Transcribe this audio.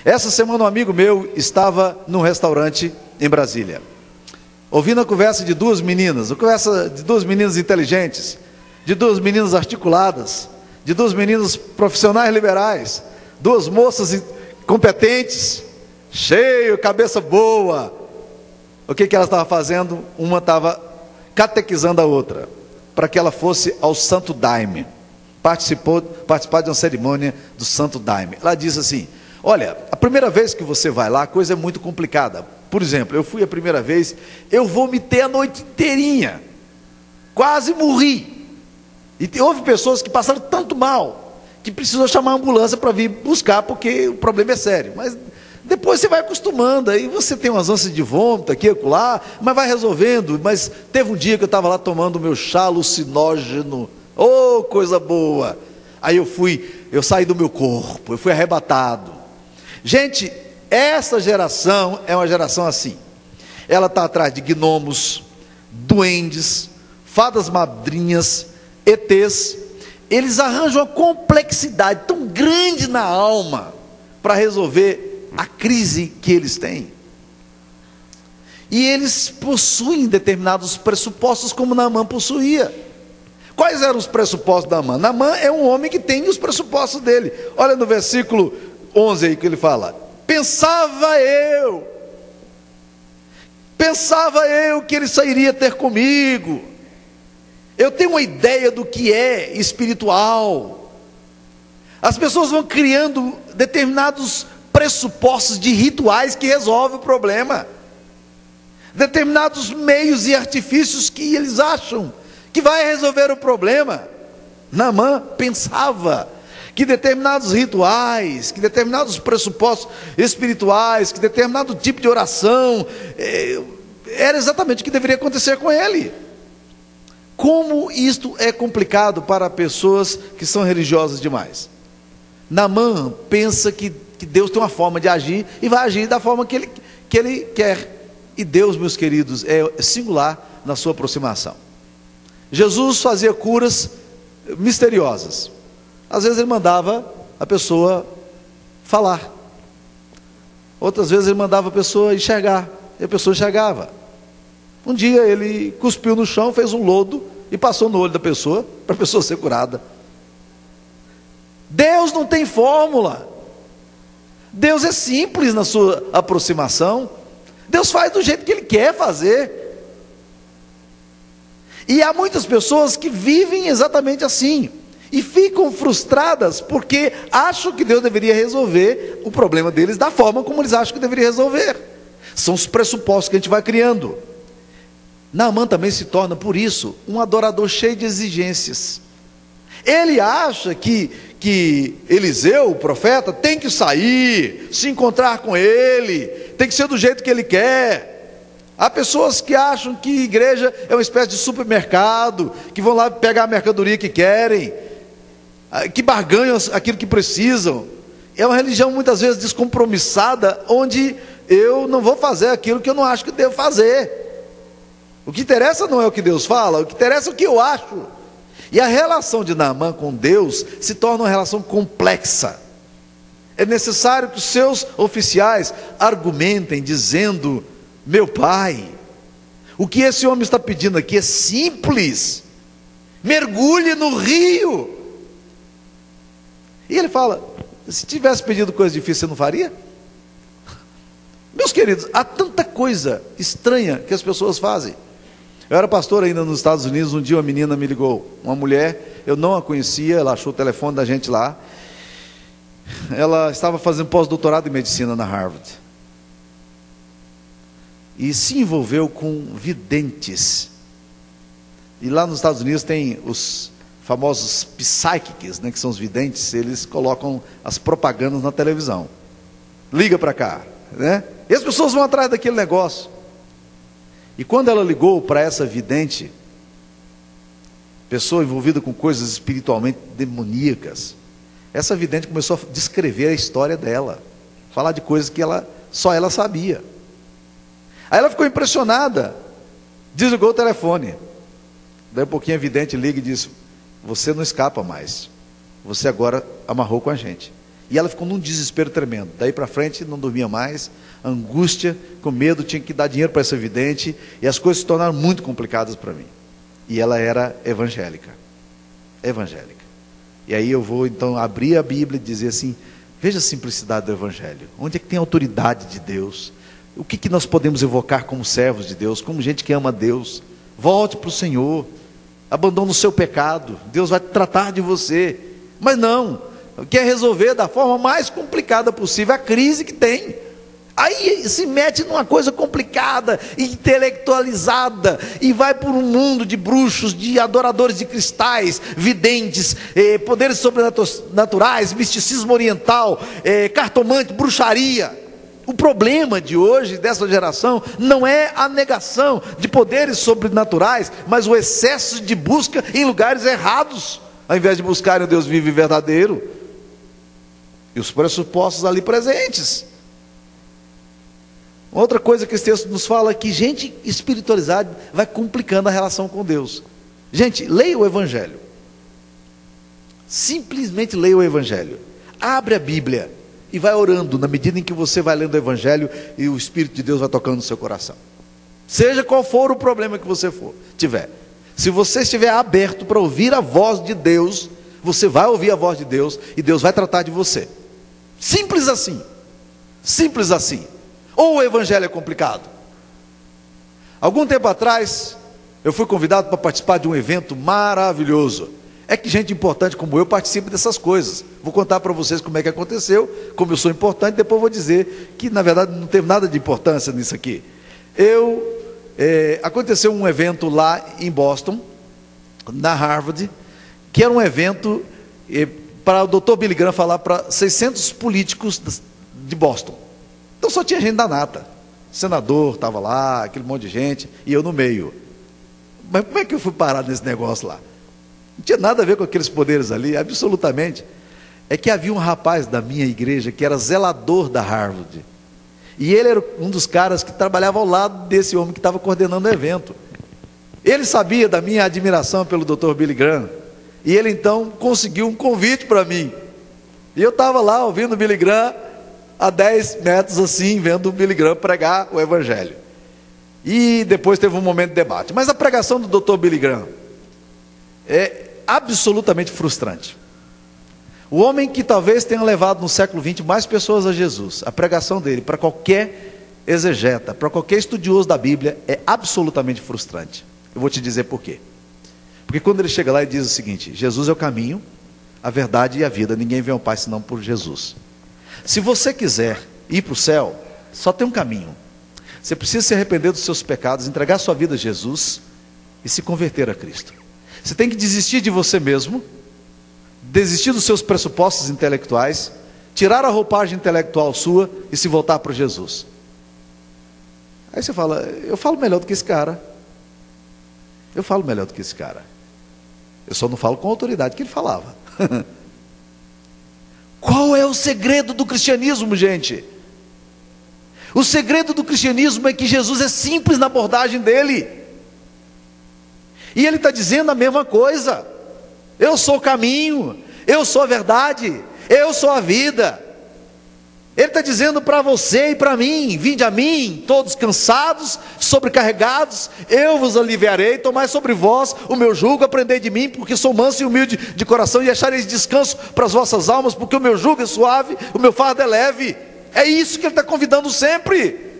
Essa semana um amigo meu estava num restaurante em Brasília, ouvindo a conversa de duas meninas, inteligentes, de duas meninas articuladas, de duas meninas profissionais liberais, duas moças competentes, cheio, cabeça boa. O que elas estavam fazendo? Uma estava catequizando a outra, para que ela fosse ao Santo Daime, participar de uma cerimônia do Santo Daime. Ela disse assim: olha, a primeira vez que você vai lá, a coisa é muito complicada. Por exemplo, eu fui a primeira vez, eu vomitei a noite inteirinha, quase morri. E houve pessoas que passaram tanto mal, que precisou chamar a ambulância para vir buscar, porque o problema é sério. Mas depois você vai acostumando, aí você tem umas ânsias de vômito aqui e acolá, mas vai resolvendo. Mas teve um dia que eu estava lá tomando o meu chá alucinógeno, oh, coisa boa. Aí eu saí do meu corpo, eu fui arrebatado. Gente, essa geração é uma geração assim, ela está atrás de gnomos, duendes, fadas madrinhas, ETs. Eles arranjam uma complexidade tão grande na alma, para resolver a crise que eles têm. E eles possuem determinados pressupostos, como Naamã possuía. Quais eram os pressupostos de Naamã? Naamã é um homem que tem os pressupostos dele. Olha no versículo 11 aí que ele fala: pensava eu que ele sairia ter comigo. Eu tenho uma ideia do que é espiritual. As pessoas vão criando determinados pressupostos de rituais que resolvem o problema, determinados meios e artifícios que eles acham que vai resolver o problema. Naamã pensava que determinados rituais, que determinados pressupostos espirituais, que determinado tipo de oração era exatamente o que deveria acontecer com ele. Como isto é complicado para pessoas que são religiosas demais. Naamã pensa que Deus tem uma forma de agir e vai agir da forma que ele quer. E Deus, meus queridos, é singular na sua aproximação. Jesus fazia curas misteriosas. Às vezes ele mandava a pessoa falar, outras vezes ele mandava a pessoa enxergar, e a pessoa enxergava. Um dia ele cuspiu no chão, fez um lodo e passou no olho da pessoa, para a pessoa ser curada. Deus não tem fórmula. Deus é simples na sua aproximação. Deus faz do jeito que Ele quer fazer. E há muitas pessoas que vivem exatamente assim, e ficam frustradas porque acham que Deus deveria resolver o problema deles da forma como eles acham que deveria resolver. São os pressupostos que a gente vai criando. Naamã também se torna, por isso, um adorador cheio de exigências. Ele acha que Eliseu, o profeta, tem que sair, se encontrar com ele, tem que ser do jeito que ele quer. Há pessoas que acham que igreja é uma espécie de supermercado, que vão lá pegar a mercadoria que querem, que barganham aquilo que precisam. É uma religião muitas vezes descompromissada, onde eu não vou fazer aquilo que eu não acho que devo fazer. O que interessa não é o que Deus fala, o que interessa é o que eu acho. E a relação de Naamã com Deus se torna uma relação complexa. É necessário que os seus oficiais argumentem, dizendo: meu pai, o que esse homem está pedindo aqui é simples, mergulhe no rio. E ele fala: se tivesse pedido coisa difícil, você não faria? Meus queridos, há tanta coisa estranha que as pessoas fazem. Eu era pastor ainda nos Estados Unidos. Um dia uma menina me ligou, uma mulher, eu não a conhecia, ela achou o telefone da gente lá. Ela estava fazendo pós-doutorado em medicina na Harvard, e se envolveu com videntes. E lá nos Estados Unidos tem os famosos psychics, né, que são os videntes. Eles colocam as propagandas na televisão, liga para cá, né? E as pessoas vão atrás daquele negócio. E quando ela ligou para essa vidente, pessoa envolvida com coisas espiritualmente demoníacas, essa vidente começou a descrever a história dela, falar de coisas que só ela sabia. Aí ela ficou impressionada, desligou o telefone. Daí um pouquinho a vidente liga e diz: você não escapa mais, você agora amarrou com a gente. E ela ficou num desespero tremendo. Daí para frente não dormia mais, angústia, com medo, tinha que dar dinheiro para essa vidente, e as coisas se tornaram muito complicadas para mim. E ela era evangélica. Evangélica. E aí eu vou então abrir a Bíblia e dizer assim: veja a simplicidade do Evangelho. Onde é que tem a autoridade de Deus? O que nós podemos evocar como servos de Deus, como gente que ama a Deus? Volte para o Senhor, abandone o seu pecado, Deus vai tratar de você. Mas não, quer resolver da forma mais complicada possível a crise que tem. Aí se mete numa coisa complicada, intelectualizada, e vai por um mundo de bruxos, de adoradores de cristais, videntes, poderes sobrenaturais, misticismo oriental, cartomante, bruxaria. O problema de hoje, dessa geração, não é a negação de poderes sobrenaturais, mas o excesso de busca em lugares errados, ao invés de buscarem o Deus vivo e verdadeiro, e os pressupostos ali presentes. Outra coisa que esse texto nos fala é que gente espiritualizada vai complicando a relação com Deus. Gente, leia o Evangelho. Simplesmente leia o Evangelho. Abre a Bíblia e vai orando na medida em que você vai lendo o Evangelho e o Espírito de Deus vai tocando no seu coração. Seja qual for o problema que você tiver. Se você estiver aberto para ouvir a voz de Deus, você vai ouvir a voz de Deus e Deus vai tratar de você. Simples assim. Simples assim. Ou o Evangelho é complicado? Algum tempo atrás, eu fui convidado para participar de um evento maravilhoso. É que gente importante como eu participa dessas coisas. Vou contar para vocês como é que aconteceu, como eu sou importante, depois vou dizer que na verdade não teve nada de importância nisso aqui. Aconteceu um evento lá em Boston, na Harvard, que era um evento para o Dr. Billy Graham falar para 600 políticos de Boston. Então só tinha gente da nata. O senador estava lá, aquele monte de gente, e eu no meio. Mas como é que eu fui parar nesse negócio lá? Não tinha nada a ver com aqueles poderes ali, absolutamente. É que havia um rapaz da minha igreja que era zelador da Harvard. E ele era um dos caras que trabalhava ao lado desse homem que estava coordenando o evento. Ele sabia da minha admiração pelo Dr. Billy Graham. E ele então conseguiu um convite para mim. E eu estava lá ouvindo o Billy Graham, a 10 metros assim, vendo o Billy Graham pregar o Evangelho. E depois teve um momento de debate. Mas a pregação do Dr. Billy Graham é absolutamente frustrante. O homem que talvez tenha levado no século XX mais pessoas a Jesus, a pregação dele, para qualquer exegeta, para qualquer estudioso da Bíblia, é absolutamente frustrante. Eu vou te dizer por quê. Porque quando ele chega lá e diz o seguinte: Jesus é o caminho, a verdade e a vida, ninguém vem ao Pai senão por Jesus. Se você quiser ir para o céu, só tem um caminho. Você precisa se arrepender dos seus pecados, entregar sua vida a Jesus e se converter a Cristo. Você tem que desistir de você mesmo, desistir dos seus pressupostos intelectuais, tirar a roupagem intelectual sua e se voltar para Jesus. Aí você fala: eu falo melhor do que esse cara. Eu falo melhor do que esse cara. Eu só não falo com a autoridade que ele falava. Qual é o segredo do cristianismo, gente? O segredo do cristianismo é que Jesus é simples na abordagem dele. E ele está dizendo a mesma coisa. Eu sou o caminho, eu sou a verdade, eu sou a vida. Ele está dizendo para você e para mim: vinde a mim, todos cansados, sobrecarregados, eu vos aliviarei. Tomai sobre vós o meu jugo, aprendei de mim, porque sou manso e humilde de coração, e achareis descanso para as vossas almas, porque o meu jugo é suave, o meu fardo é leve. É isso que ele está convidando sempre.